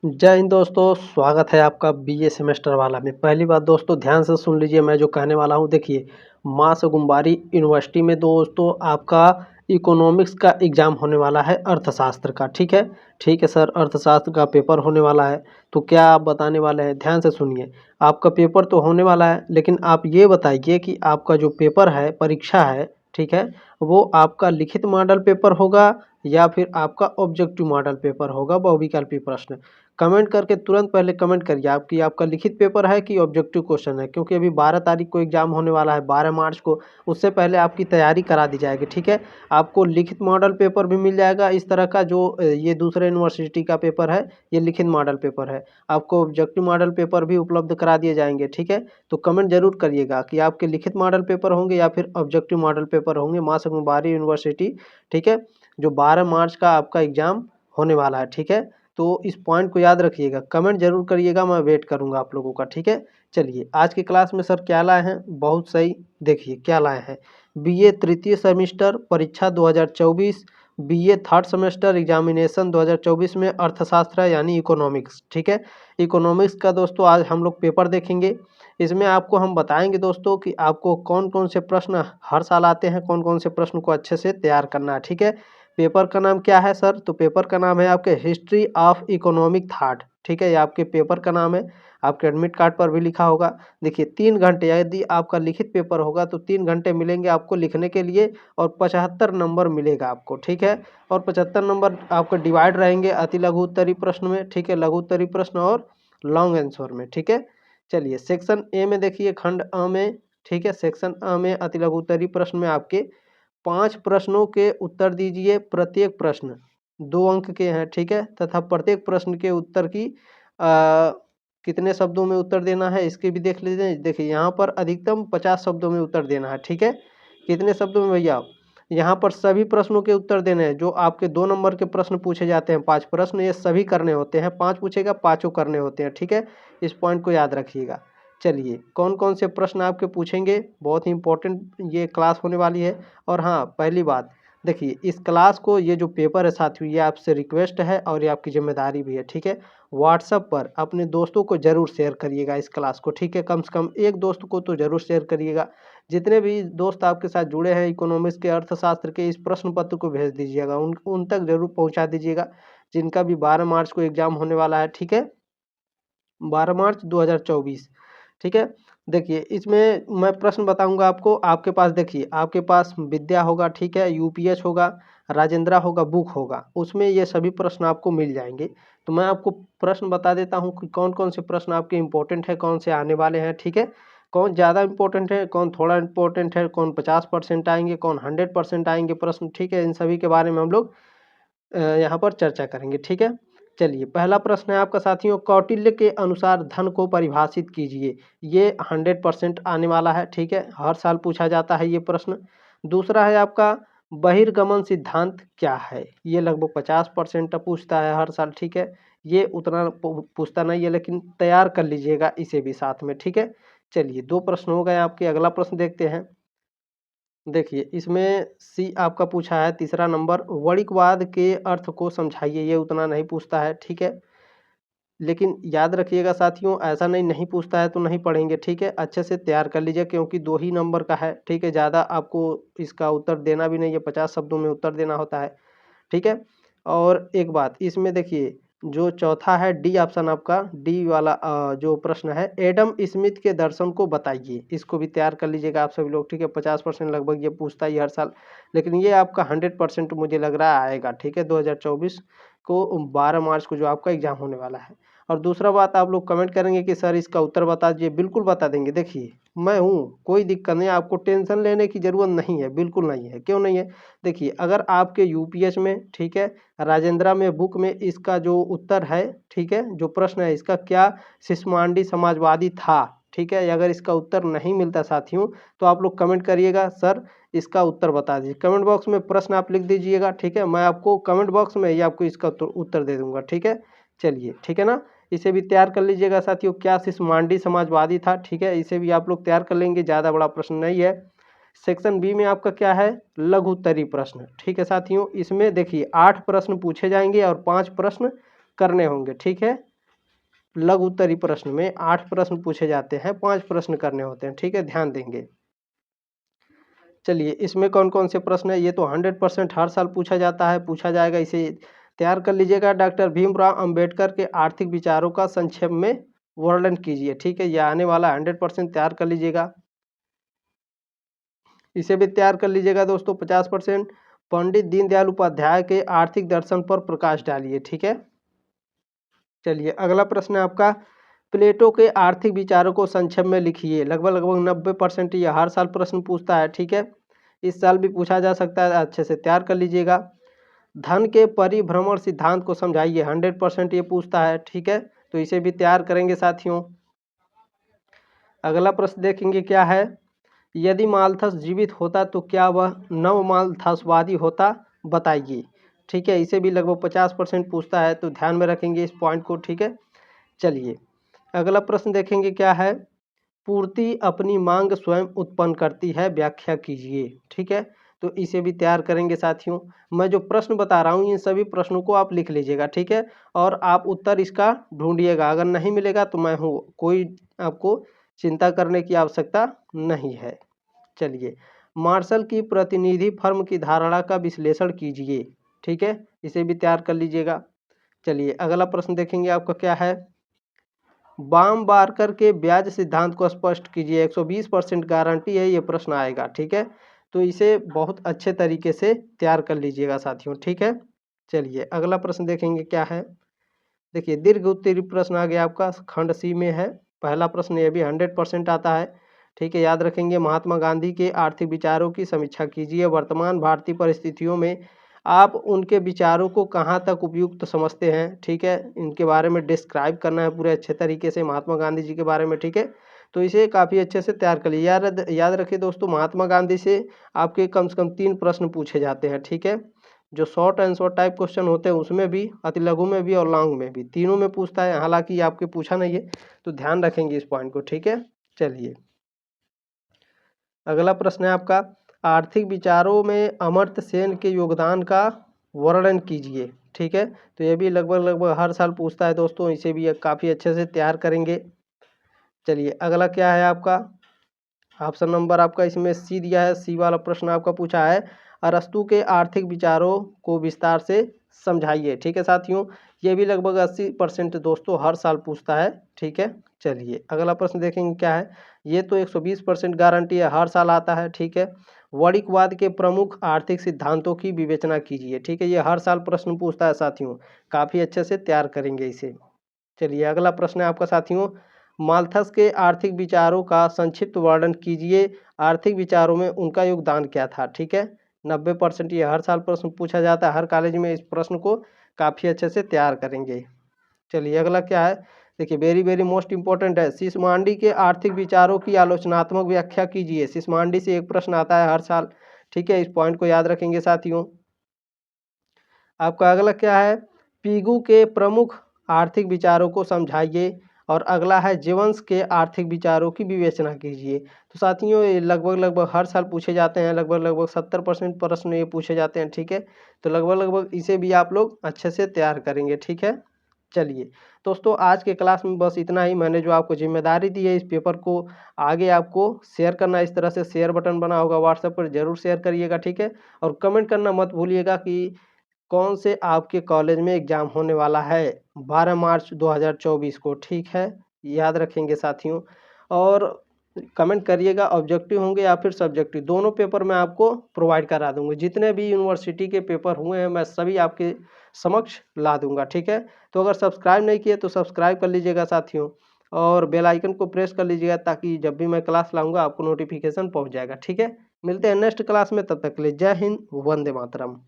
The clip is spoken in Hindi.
जय हिंद दोस्तों, स्वागत है आपका बीए सेमेस्टर वाला में। पहली बात दोस्तों ध्यान से सुन लीजिए, मैं जो कहने वाला हूँ देखिए, माँ सुकुम्बारी यूनिवर्सिटी में दोस्तों आपका इकोनॉमिक्स का एग्ज़ाम होने वाला है, अर्थशास्त्र का। ठीक है, ठीक है सर, अर्थशास्त्र का पेपर होने वाला है। तो क्या आप बताने वाले हैं, ध्यान से सुनिए। आपका पेपर तो होने वाला है, लेकिन आप ये बताइए कि आपका जो पेपर है, परीक्षा है, ठीक है, वो आपका लिखित मॉडल पेपर होगा या फिर आपका ऑब्जेक्टिव मॉडल पेपर होगा, बहुविकल्पी प्रश्न। कमेंट करके तुरंत पहले कमेंट करिए आपकी आपका लिखित पेपर है कि ऑब्जेक्टिव क्वेश्चन है, क्योंकि अभी 12 तारीख को एग्जाम होने वाला है, 12 मार्च को। उससे पहले आपकी तैयारी करा दी जाएगी। ठीक है, आपको लिखित मॉडल पेपर भी मिल जाएगा इस तरह का, जो ये दूसरे यूनिवर्सिटी का पेपर है, ये लिखित मॉडल पेपर है। आपको ऑब्जेक्टिव मॉडल पेपर भी उपलब्ध करा दिए जाएंगे। ठीक है, तो कमेंट जरूर करिएगा कि आपके लिखित मॉडल पेपर होंगे या फिर ऑब्जेक्टिव मॉडल पेपर होंगे, माँ सुकुम्बारी यूनिवर्सिटी। ठीक है, जो 12 मार्च का आपका एग्जाम होने वाला है। ठीक है, तो इस पॉइंट को याद रखिएगा, कमेंट जरूर करिएगा, मैं वेट करूंगा आप लोगों का। ठीक है, चलिए आज की क्लास में सर क्या लाए हैं, बहुत सही, देखिए क्या लाए हैं। बीए तृतीय सेमेस्टर परीक्षा 2024, बीए थर्ड सेमेस्टर एग्जामिनेशन 2024 में अर्थशास्त्र है, यानी इकोनॉमिक्स। ठीक है, इकोनॉमिक्स का दोस्तों आज हम लोग पेपर देखेंगे। इसमें आपको हम बताएंगे दोस्तों कि आपको कौन कौन से प्रश्न हर साल आते हैं, कौन कौन से प्रश्न को अच्छे से तैयार करना है। ठीक है, पेपर का नाम क्या है सर, तो पेपर का नाम है आपके हिस्ट्री ऑफ इकोनॉमिक थॉट। ठीक है, ये आपके पेपर का नाम है, आपके एडमिट कार्ड पर भी लिखा होगा। देखिए 3 घंटे, यदि आपका लिखित पेपर होगा तो 3 घंटे मिलेंगे आपको लिखने के लिए, और 75 नंबर मिलेगा आपको। ठीक है, और 75 नंबर आपको डिवाइड रहेंगे अति लघु उत्तरीय प्रश्न में। ठीक है, लघु उत्तरीय प्रश्न और लॉन्ग आंसर में। ठीक है, चलिए सेक्शन ए में देखिए, खंड अ में। ठीक है, सेक्शन अ में अति लघु उत्तरीय प्रश्न में आपके 5 प्रश्नों के उत्तर दीजिए। प्रत्येक प्रश्न 2 अंक के हैं। ठीक है, तथा प्रत्येक प्रश्न के उत्तर की कितने शब्दों में उत्तर देना है इसके भी देख लीजिए। देखिए यहाँ पर अधिकतम 50 शब्दों में उत्तर देना है। ठीक है, कितने शब्दों में भैया, यहाँ पर सभी प्रश्नों के उत्तर देने हैं। जो आपके 2 नंबर के प्रश्न पूछे जाते हैं, 5 प्रश्न, ये सभी करने होते हैं। 5 पूछेगा, 5 करने होते हैं। ठीक है, इस पॉइंट को याद रखिएगा। चलिए कौन कौन से प्रश्न आपके पूछेंगे, बहुत ही इंपॉर्टेंट ये क्लास होने वाली है। और हाँ, पहली बात देखिए, इस क्लास को, ये जो पेपर है साथियों, ये आपसे रिक्वेस्ट है और ये आपकी जिम्मेदारी भी है। ठीक है, व्हाट्सएप पर अपने दोस्तों को जरूर शेयर करिएगा इस क्लास को। ठीक है, कम से कम एक दोस्त को तो जरूर शेयर करिएगा। जितने भी दोस्त आपके साथ जुड़े हैं इकोनॉमिक्स के, अर्थशास्त्र के, इस प्रश्न पत्र को भेज दीजिएगा, उन तक जरूर पहुंचा दीजिएगा, जिनका भी 12 मार्च को एग्जाम होने वाला है। ठीक है, 12 मार्च 2024। ठीक है, देखिए इसमें मैं प्रश्न बताऊंगा आपको। आपके पास देखिए, आपके पास विद्या होगा, ठीक है, यूपीएच होगा, राजेंद्रा होगा, बुक होगा, उसमें ये सभी प्रश्न आपको मिल जाएंगे। तो मैं आपको प्रश्न बता देता हूँ कि कौन कौन से प्रश्न आपके इंपॉर्टेंट है, कौन से आने वाले हैं। ठीक है, कौन ज़्यादा इंपॉर्टेंट है, कौन थोड़ा इंपॉर्टेंट है, कौन 50% आएंगे, कौन 100% आएंगे प्रश्न। ठीक है, इन सभी के बारे में हम लोग यहाँ पर चर्चा करेंगे। ठीक है, चलिए पहला प्रश्न है आपका साथियों, कौटिल्य के अनुसार धन को परिभाषित कीजिए। ये 100% आने वाला है। ठीक है, हर साल पूछा जाता है ये प्रश्न। दूसरा है आपका, बहिर्गमन सिद्धांत क्या है। ये लगभग 50% पूछता है हर साल। ठीक है, ये उतना पूछता नहीं है, लेकिन तैयार कर लीजिएगा इसे भी साथ में। ठीक है, चलिए 2 प्रश्न हो गए आपके। अगला प्रश्न देखते हैं। देखिए इसमें सी आपका पूछा है, तीसरा नंबर, वणिकवाद के अर्थ को समझाइए। ये उतना नहीं पूछता है। ठीक है, लेकिन याद रखिएगा साथियों, ऐसा नहीं नहीं पूछता है तो नहीं पढ़ेंगे। ठीक है, अच्छे से तैयार कर लीजिए, क्योंकि 2 ही नंबर का है। ठीक है, ज़्यादा आपको इसका उत्तर देना भी नहीं है, 50 शब्दों में उत्तर देना होता है। ठीक है, और एक बात इसमें देखिए, जो चौथा है डी ऑप्शन आपका, डी वाला जो प्रश्न है, एडम स्मिथ के दर्शन को बताइए। इसको भी तैयार कर लीजिएगा आप सभी लोग। ठीक है, 50% लगभग ये पूछता ही हर साल, लेकिन ये आपका 100% मुझे लग रहा है आएगा। ठीक है, 2024 को 12 मार्च को जो आपका एग्जाम होने वाला है। और दूसरा बात, आप लोग कमेंट करेंगे कि सर इसका उत्तर बता दीजिए, बिल्कुल बता देंगे। देखिए मैं हूँ, कोई दिक्कत नहीं, आपको टेंशन लेने की ज़रूरत नहीं है, बिल्कुल नहीं है। क्यों नहीं है, देखिए अगर आपके यूपीएच में, ठीक है, राजेंद्रा में, बुक में इसका जो उत्तर है, ठीक है, जो प्रश्न है इसका, क्या शिशुमांडी समाजवादी था। ठीक है, अगर इसका उत्तर नहीं मिलता साथियों, तो आप लोग कमेंट करिएगा, सर इसका उत्तर बता दीजिए। कमेंट बॉक्स में प्रश्न आप लिख दीजिएगा। ठीक है, मैं आपको कमेंट बॉक्स में ही आपको इसका उत्तर दे दूंगा। ठीक है, चलिए ठीक है ना, इसे भी तैयार कर लीजिएगा साथियों, क्या शिशुमांडी समाजवादी था। ठीक है, इसे भी आप लोग तैयार कर लेंगे, ज़्यादा बड़ा प्रश्न नहीं है। सेक्शन बी में आपका क्या है, लघु उत्तरीय प्रश्न। ठीक है साथियों, इसमें देखिए 8 प्रश्न पूछे जाएंगे और 5 प्रश्न करने होंगे। ठीक है, लघु उत्तरीय प्रश्न में 8 प्रश्न पूछे जाते हैं, 5 प्रश्न करने होते हैं, ठीक है, ध्यान देंगे। चलिए इसमें कौन कौन से प्रश्न है, ये तो 100% हर साल पूछा जाता है, पूछा जाएगा, इसे तैयार कर लीजिएगा। डॉक्टर भीमराव अंबेडकर के आर्थिक विचारों का संक्षेप में वर्णन कीजिए, ठीक है, ये आने वाला 100% तैयार कर लीजिएगा। इसे भी तैयार कर लीजिएगा दोस्तों। 50% पंडित दीनदयाल उपाध्याय के आर्थिक दर्शन पर प्रकाश डालिए, ठीक है। चलिए अगला प्रश्न है आपका, प्लेटो के आर्थिक विचारों को संक्षेप में लिखिए। लगभग 90% ये हर साल प्रश्न पूछता है, ठीक है, इस साल भी पूछा जा सकता है, अच्छे से तैयार कर लीजिएगा। धन के परिभ्रमण सिद्धांत को समझाइए, 100% ये पूछता है, ठीक है, तो इसे भी तैयार करेंगे साथियों। अगला प्रश्न देखेंगे क्या है, यदि मालथस जीवित होता तो क्या वह नव मालथसवादी होता, बताइए, ठीक है, इसे भी लगभग 50% पूछता है, तो ध्यान में रखेंगे इस पॉइंट को, ठीक है। चलिए अगला प्रश्न देखेंगे क्या है, पूर्ति अपनी मांग स्वयं उत्पन्न करती है, व्याख्या कीजिए, ठीक है, तो इसे भी तैयार करेंगे साथियों। मैं जो प्रश्न बता रहा हूँ इन सभी प्रश्नों को आप लिख लीजिएगा, ठीक है, और आप उत्तर इसका ढूंढिएगा, अगर नहीं मिलेगा तो मैं हूँ, कोई आपको चिंता करने की आवश्यकता नहीं है। चलिए मार्शल की प्रतिनिधि फर्म की धारणा का विश्लेषण कीजिए, ठीक है, इसे भी तैयार कर लीजिएगा। चलिए अगला प्रश्न देखेंगे आपका क्या है, बाम-बारकर के ब्याज सिद्धांत को स्पष्ट कीजिए। 120% गारंटी है, ये प्रश्न आएगा, ठीक है, तो इसे बहुत अच्छे तरीके से तैयार कर लीजिएगा साथियों, ठीक है। चलिए अगला प्रश्न देखेंगे क्या है, देखिए दीर्घ उत्तरीय प्रश्न आ गया आपका, खंड सी में है। पहला प्रश्न ये भी 100% आता है, ठीक है, याद रखेंगे। महात्मा गांधी के आर्थिक विचारों की समीक्षा कीजिए। वर्तमान भारतीय परिस्थितियों में आप उनके विचारों को कहाँ तक उपयुक्त समझते हैं, ठीक है, इनके बारे में डिस्क्राइब करना है पूरे अच्छे तरीके से महात्मा गांधी जी के बारे में, ठीक है, तो इसे काफ़ी अच्छे से तैयार कर लीजिए। याद रखिए दोस्तों, महात्मा गांधी से आपके कम से कम 3 प्रश्न पूछे जाते हैं, ठीक है, जो शॉर्ट आंसर टाइप क्वेश्चन होते हैं उसमें भी, अति लघु में भी और लॉन्ग में भी, तीनों में पूछता है, हालांकि आपके पूछा नहीं है, तो ध्यान रखेंगे इस पॉइंट को, ठीक है। चलिए अगला प्रश्न है आपका, आर्थिक विचारों में अमर्त्य सेन के योगदान का वर्णन कीजिए, ठीक है, तो ये भी लगभग हर साल पूछता है दोस्तों, इसे भी काफ़ी अच्छे से तैयार करेंगे। चलिए अगला क्या है आपका, ऑप्शन नंबर आपका इसमें सी दिया है, सी वाला प्रश्न आपका पूछा है, अरस्तु के आर्थिक विचारों को विस्तार से समझाइए, ठीक है साथियों, ये भी लगभग 80% दोस्तों हर साल पूछता है, ठीक है। चलिए अगला प्रश्न देखेंगे क्या है, ये तो 120% गारंटी है, हर साल आता है, ठीक है। वणिकवाद के प्रमुख आर्थिक सिद्धांतों की विवेचना कीजिए, ठीक है, ये हर साल प्रश्न पूछता है साथियों, काफ़ी अच्छे से तैयार करेंगे इसे। चलिए अगला प्रश्न है आपका साथियों, माल्थस के आर्थिक विचारों का संक्षिप्त वर्णन कीजिए। आर्थिक विचारों में उनका योगदान क्या था, ठीक है, 90% ये हर साल प्रश्न पूछा जाता है, हर कॉलेज में इस प्रश्न को काफ़ी अच्छे से तैयार करेंगे। चलिए अगला क्या है, देखिए वेरी मोस्ट इंपॉर्टेंट है, सिसमांडी के आर्थिक विचारों की आलोचनात्मक व्याख्या कीजिए। सिसमांडी से एक प्रश्न आता है हर साल, ठीक है, इस पॉइंट को याद रखेंगे साथियों। आपका अगला क्या है, पीगू के प्रमुख आर्थिक विचारों को समझाइए, और अगला है जीवंश के आर्थिक विचारों की विवेचना कीजिए। तो साथियों ये लगभग हर साल पूछे जाते हैं, लगभग 70% प्रश्न ये पूछे जाते हैं, ठीक है, तो लगभग इसे भी आप लोग अच्छे से तैयार करेंगे, ठीक है। चलिए दोस्तों आज के क्लास में बस इतना ही, मैंने जो आपको जिम्मेदारी दी है इस पेपर को आगे आपको शेयर करना, इस तरह से शेयर बटन बना होगा व्हाट्सएप पर, जरूर शेयर करिएगा, ठीक है, और कमेंट करना मत भूलिएगा कि कौन से आपके कॉलेज में एग्ज़ाम होने वाला है 12 मार्च 2024 को, ठीक है, याद रखेंगे साथियों। और कमेंट करिएगा, ऑब्जेक्टिव होंगे या फिर सब्जेक्टिव, दोनों पेपर मैं आपको प्रोवाइड करा दूंगा, जितने भी यूनिवर्सिटी के पेपर हुए हैं मैं सभी आपके समक्ष ला दूंगा, ठीक है। तो अगर सब्सक्राइब नहीं किए तो सब्सक्राइब कर लीजिएगा साथियों, और बेल आइकन को प्रेस कर लीजिएगा, ताकि जब भी मैं क्लास लाऊंगा आपको नोटिफिकेशन पहुंच जाएगा, ठीक है। मिलते हैं नेक्स्ट क्लास में, तब तक के लिए जय हिंद, वंदे मातरम।